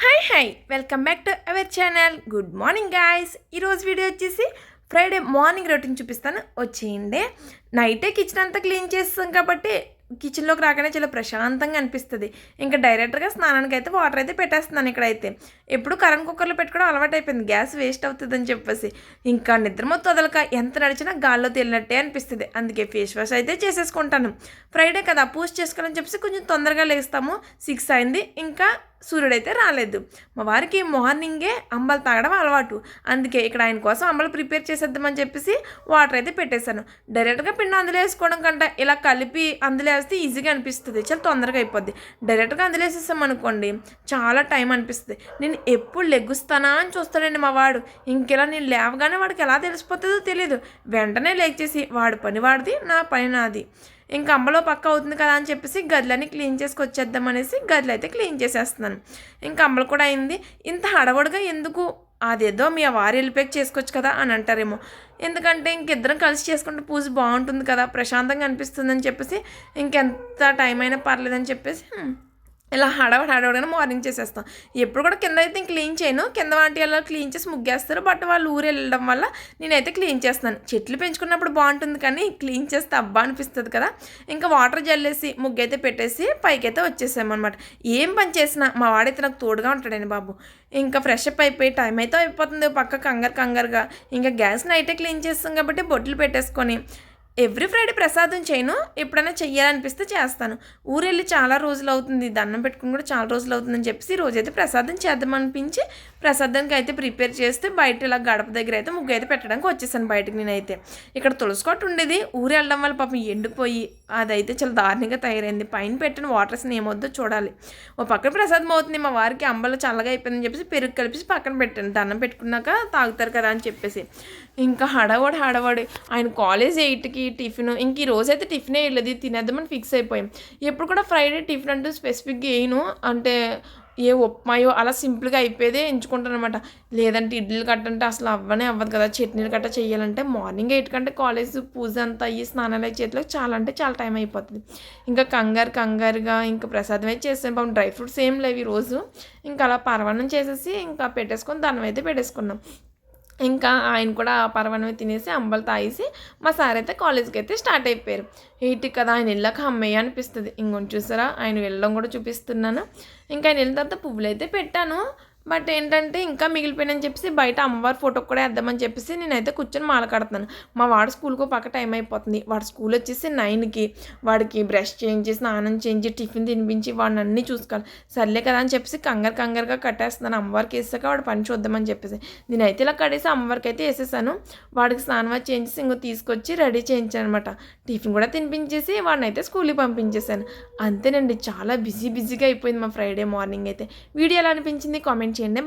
Hi welcome back to our channel. Good morning guys. ఈరోజు video వచ్చేసి Friday morning routine చూపిస్తాను, వచ్చేయండి. నైటే కిచెన్ అంతా క్లీన్ చేస్తాం కాబట్టి కిచెన్లోకి రాగానే చాలా ప్రశాంతంగా అనిపిస్తుంది. ఇంకా డైరెక్ట్గా స్నానానికి అయితే వాటర్ అయితే పెట్టేస్తున్నాను. ఇక్కడైతే ఎప్పుడు కరెంట్ కుక్కర్లో పెట్టుకోవడం అలవాటు అయిపోయింది, గ్యాస్ వేస్ట్ అవుతుందని చెప్పేసి. ఇంకా నిద్ర మొత్తం వదలక ఎంత నడిచినా గాల్లో తేలినట్టే అనిపిస్తుంది. అందుకే ఫేస్ వాష్ అయితే చేసేసుకుంటాను. ఫ్రైడే కదా, పూజ చేసుకోవాలని చెప్పేసి కొంచెం తొందరగా లేస్తాము. 6 అయింది, ఇంకా సూర్యుడైతే రాలేదు. మా వారికి మార్నింగే అంబలు తాగడం అలవాటు, అందుకే ఇక్కడ ఆయన కోసం అంబలు ప్రిపేర్ చేసేద్దామని చెప్పేసి వాటర్ అయితే పెట్టేశాను. డైరెక్ట్గా పిండి అందులో వేసుకోవడం కంటే ఇలా కలిపి అందులో వేస్తే ఈజీగా అనిపిస్తుంది, చాలా తొందరగా అయిపోద్ది. డైరెక్ట్గా అందులో వేసేస్తాం అనుకోండి చాలా టైం అనిపిస్తుంది. నేను ఎప్పుడు లెగ్గుస్తానా అని చూస్తాడండి మా వాడు. ఇంకెలా నేను లేవగానే వాడికి ఎలా తెలిసిపోతుందో తెలియదు. వెంటనే లేచేసి వాడి పని వాడిది, నా పని నాది. ఇంకా అంబలో పక్క అవుతుంది కదా అని చెప్పేసి గదులన్నీ క్లీన్ చేసుకొచ్చేద్దాం అనేసి గదులు అయితే క్లీన్ చేసేస్తున్నాను. ఇంకా అంబలు కూడా అయింది. ఇంత హడవడిగా ఎందుకు, అదేదో మీ వారు వెళ్ళిపోయి చేసుకోవచ్చు కదా అని అంటారేమో. ఎందుకంటే ఇంకిద్దరం కలిసి చేసుకుంటే పూజ బాగుంటుంది కదా, ప్రశాంతంగా అనిపిస్తుందని చెప్పేసి ఇంకెంత టైం అయినా పర్లేదని చెప్పేసి ఇలా హడవడగానే మార్నింగ్ చేసేస్తాం. ఎప్పుడు కూడా కింద అయితే క్లీన్ చేయను, కింద వాటి అలా క్లీన్ చేసి ముగ్గేస్తారు. బట్ వాళ్ళు ఊరు వెళ్ళడం వల్ల నేనైతే క్లీన్ చేస్తున్నాను. చెట్లు పెంచుకున్నప్పుడు బాగుంటుంది, కానీ క్లీన్ చేస్తే అబ్బా అనిపిస్తుంది కదా. ఇంకా వాటర్ జల్లేసి ముగ్గు అయితే పెట్టేసి పైకైతే వచ్చేసామన్నమాట. ఏం పని చేసినా మా వాడైతే నాకు తోడుగా ఉంటాడండి బాబు. ఇంకా ఫ్రెష్ అప్ అయిపోయి టైం అయితే అయిపోతుంది, పక్క కంగారుగా. ఇంకా గ్యాస్ నైటే క్లీన్ చేస్తాం కాబట్టి బొట్లు పెట్టేసుకొని ఎవ్రీ ఫ్రైడే ప్రసాదం చేయను, ఎప్పుడైనా చెయ్యాలనిపిస్తే చేస్తాను. ఊరెళ్ళి చాలా రోజులు అవుతుంది, దండం పెట్టుకుని కూడా చాలా రోజులు అవుతుందని చెప్పేసి రోజైతే ప్రసాదం చేద్దామనిపించి ప్రసాదానికి అయితే ప్రిపేర్ చేస్తే బయట ఇలా గడప దగ్గర అయితే ముగ్గు అయితే పెట్టడానికి వచ్చేసాను బయటకు. నేనైతే ఇక్కడ తులసికోట ఉండేది, ఊరు వెళ్ళడం వల్ల పాపం ఎండిపోయి అదైతే చాలా దారుణంగా తయారైంది. పైన పెట్టిన వాటర్స్ని ఏమొద్దో చూడాలి. ఓ పక్కన ప్రసాదం అవుతుంది, మా వారికి అంబలు చల్లగా అయిపోయిందని చెప్పేసి పెరుగు కలిపి పక్కన పెట్టాను. దండం పెట్టుకున్నాక తాగుతారు కదా అని చెప్పేసి. ఇంకా హడవడి ఆయన కాలేజ్ 8కి టిఫిన్. ఇంక ఈ రోజైతే టిఫినే వెళ్ళదు, తినేద్దామని ఫిక్స్ అయిపోయాం. ఎప్పుడు కూడా ఫ్రైడే టిఫిన్ అంటూ స్పెసిఫిక్గా వేయను, అంటే ఏ ఉప్మాయో అలా సింపుల్గా అయిపోయేదే ఎంచుకుంటాను అనమాట. లేదంటే ఇడ్లీలు కట్టంటే అసలు అవ్వదు కదా, చట్నీలు కట్ట చేయాలంటే మార్నింగ్ 8 కంటే కాలేజ్ పూజ అంతా అయ్యి స్నానాలు చేతిలోకి చాలా టైం అయిపోతుంది. ఇంకా కంగారుగా ఇంకా ప్రసాదం అయితే చేసాను. పాపం డ్రై ఫ్రూట్స్ ఏం లేవు ఈరోజు. ఇంకా అలా పరవాన్నం చేసేసి ఇంకా పెట్టేసుకొని దండం అయితే పెట్టేసుకున్నాం. ఇంకా ఆయన కూడా పరవన్నమే తినేసి అంబలు తాగేసి మా సార్ అయితే కాలేజ్కి అయితే స్టార్ట్ అయిపోయారు. 8 కదా, ఆయన వెళ్ళాక అమ్మయ్య అనిపిస్తుంది. ఇంకొంచెం చూసారా, ఆయన వెళ్ళడం కూడా చూపిస్తున్నాను. ఇంకా ఆయన వెళ్ళిన తర్వాత పువ్వులు అయితే పెట్టాను. బట్ ఏంటంటే ఇంకా మిగిలిపోయినని చెప్పేసి బయట అమ్మవారి ఫోటోకి కూడా వేద్దామని చెప్పేసి నేనైతే కూర్చొని మాల కడుతున్నాను. మా వాడు స్కూల్కి పక్క టైం అయిపోతుంది. వాడు స్కూల్ వచ్చేసి 9కి. వాడికి బ్రష్ చేయించి స్నానం చేయించి టిఫిన్ తినిపించి వాడిని అన్నీ చూసుకోవాలి. సర్లే కదా అని చెప్పేసి కంగారుగా కట్టేస్తున్నాను. అమ్మవారికి వేసాక వాడు పని చూద్దామని చెప్పేసి నేనైతే ఇలా కట్టేసి అమ్మవారికి అయితే వేసేసాను. వాడికి స్నానం చేయించేసి ఇంకో తీసుకొచ్చి రెడీ చేయించాను అనమాట. టిఫిన్ కూడా తినిపించేసి వాడిని అయితే స్కూల్కి పంపించేశాను. అంతేనండి, చాలా బిజీగా అయిపోయింది మా ఫ్రైడే మార్నింగ్ అయితే. వీడియో ఎలా అనిపించింది కామెంట్ చేయండి.